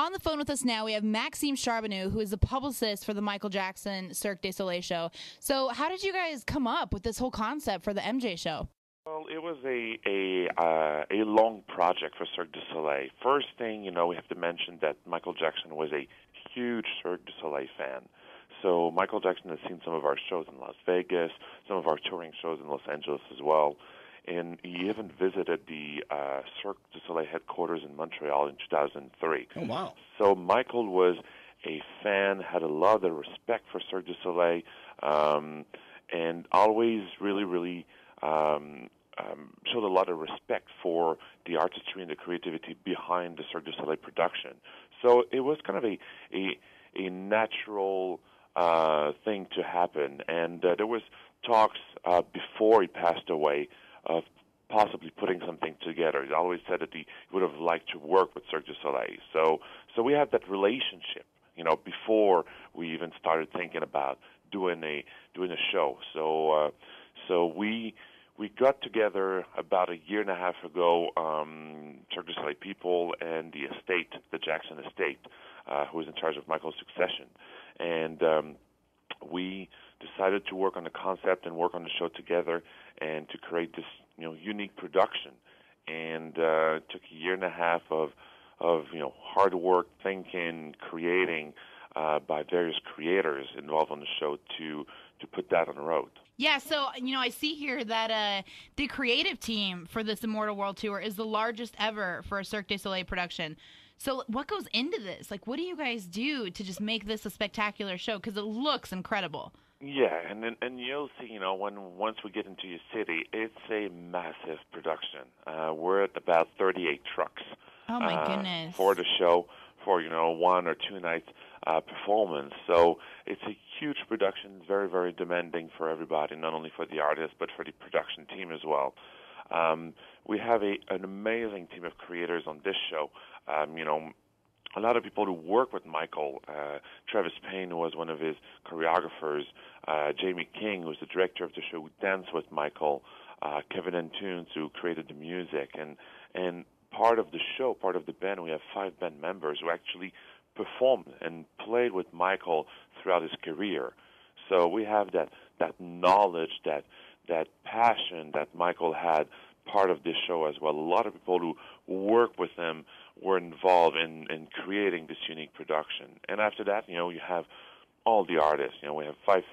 On the phone with us now, we have Maxime Charbonneau, who is the publicist for the Michael Jackson Cirque du Soleil show. So how did you guys come up with this whole concept for the MJ show? Well, it was a long project for Cirque du Soleil. First thing, we have to mention that Michael Jackson was a huge Cirque du Soleil fan. So Michael Jackson has seen some of our shows in Las Vegas, some of our touring shows in Los Angeles as well. And he even visited the Cirque du Soleil headquarters in Montreal in 2003. Oh, wow. So Michael was a fan, had a lot of respect for Cirque du Soleil, and always really showed a lot of respect for the artistry and the creativity behind the Cirque du Soleil production. So it was kind of a natural thing to happen. And there was talks before he passed away of possibly putting something together. He always said that he would have liked to work with Cirque du Soleil. So we had that relationship, before we even started thinking about doing a show. So we got together about a year and a half ago, Cirque du Soleil people and the estate, the Jackson estate, who was in charge of Michael's succession. And we decided to work on the concept and work on the show together and to create this, unique production. And it took a year and a half of hard work, thinking, creating by various creators involved on the show to put that on the road. Yeah, so, I see here that the creative team for this Immortal World Tour is the largest ever for a Cirque du Soleil production. So what goes into this? Like, what do you guys do to just make this a spectacular show? Because it looks incredible. Yeah, and you'll see, once we get into your city, it's a massive production. We're at about 38 trucks. Oh, my goodness. For the show, for, 1 or 2 nights performance. So it's a huge production, very, very demanding for everybody, not only for the artists, but for the production team as well. We have an amazing team of creators on this show. A lot of people who work with Michael, Travis Payne, who was one of his choreographers, Jamie King, who's the director of the show, who danced with Michael, Kevin Antunes, who created the music, and part of the show, part of the band, we have 5 band members who actually performed and played with Michael throughout his career. So we have that knowledge, that passion that Michael had part of this show as well. A lot of people who work with him were involved in creating this unique production. And after that, you have all the artists. We have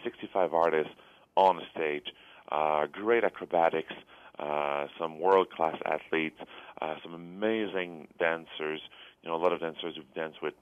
65 artists on the stage, great acrobatics, some world-class athletes, some amazing dancers, a lot of dancers who've danced with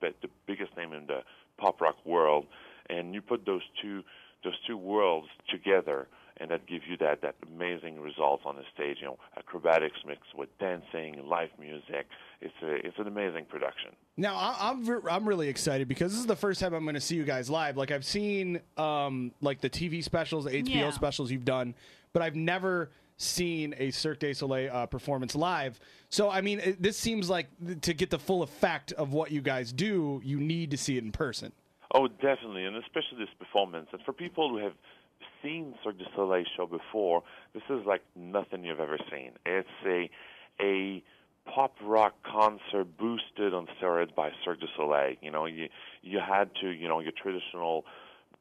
the biggest name in the pop rock world. And you put those two worlds together, and that gives you that amazing result on the stage. Acrobatics mixed with dancing, live music. It's an amazing production. Now I'm really excited because this is the first time I'm going to see you guys live. Like, I've seen like the TV specials, the HBO specials you've done, but I've never seen a Cirque du Soleil performance live. So I mean, this seems like to get the full effect of what you guys do, you need to see it in person. Oh, definitely, and especially this performance. And for people who have seen Cirque du Soleil show before, this is like nothing you've ever seen. It's a pop rock concert boosted on steroids by Cirque du Soleil. You had to, your traditional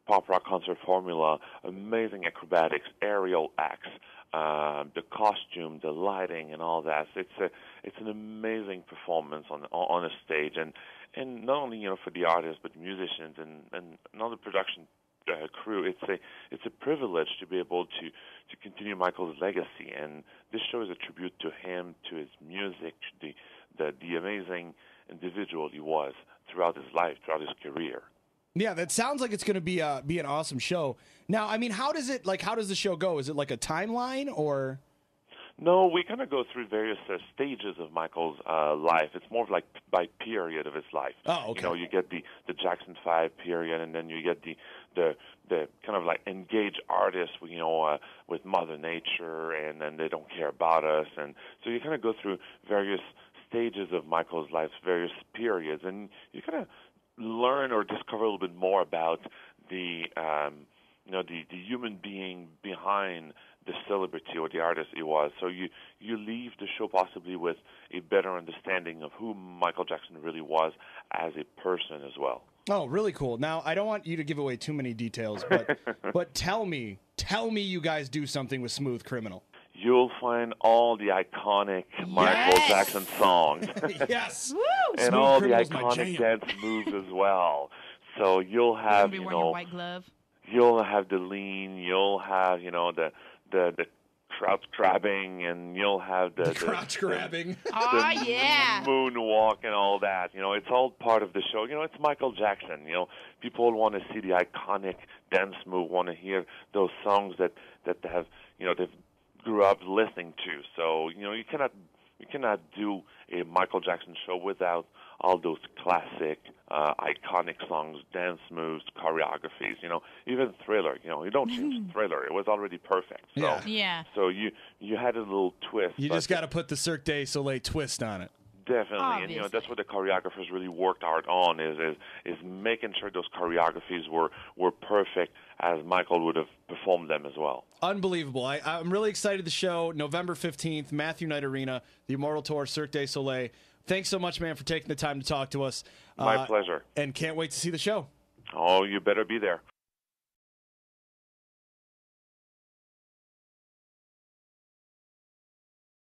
pop rock concert formula, amazing acrobatics, aerial acts, the costume, the lighting, and all that. It's an amazing performance on a stage, and not only for the artists but musicians and all the production crew. It's a privilege to be able to continue Michael's legacy, and this show is a tribute to him, to his music, the amazing individual he was throughout his life, throughout his career. Yeah, that sounds like it's going to be an awesome show. Now, I mean, how does the show go? Is it like a timeline or? No, we kind of go through various stages of Michael's life. It's more of like by period of his life. Oh, okay. You get the Jackson 5 period, and then you get the kind of like engaged artists, with Mother Nature, and then They Don't Care About Us, and so you kind of go through various stages of Michael's life, various periods, and you kind of learn or discover a little bit more about the human being behind the celebrity or the artist he was. So you leave the show possibly with a better understanding of who Michael Jackson really was as a person as well. Oh, really cool. Now, I don't want you to give away too many details, but but tell me you guys do something with Smooth Criminal. You'll find all the iconic Michael Jackson songs. Yes. Woo! And Smooth all the Criminal's my iconic jam. dance moves as well. So you'll You're have, gonna be you wearing your know, white glove. you'll have the lean, you'll have, you know, the crouch grabbing, and you'll have the Crotch grabbing. Oh yeah. moonwalk and all that. You know, it's all part of the show. You know, it's Michael Jackson. You know, people want to see the iconic dance move, want to hear those songs that have, you know, they've grew up listening to. So, you know, you cannot do a Michael Jackson show without all those classic, iconic songs, dance moves, choreographies. You know, even Thriller. You know, you don't change Thriller; it was already perfect. So, Yeah. Yeah. So you had a little twist. You but just got to put the Cirque du Soleil twist on it. definitely, and you know Obviously. that's what the choreographers really worked hard on is making sure those choreographies were perfect as Michael would have performed them as well. Unbelievable. I'm really excited. The show, November 15th, Matthew Knight Arena, the Immortal Tour, Cirque du Soleil. Thanks so much, man, for taking the time to talk to us. My pleasure. And can't wait to see the show. Oh, you better be there.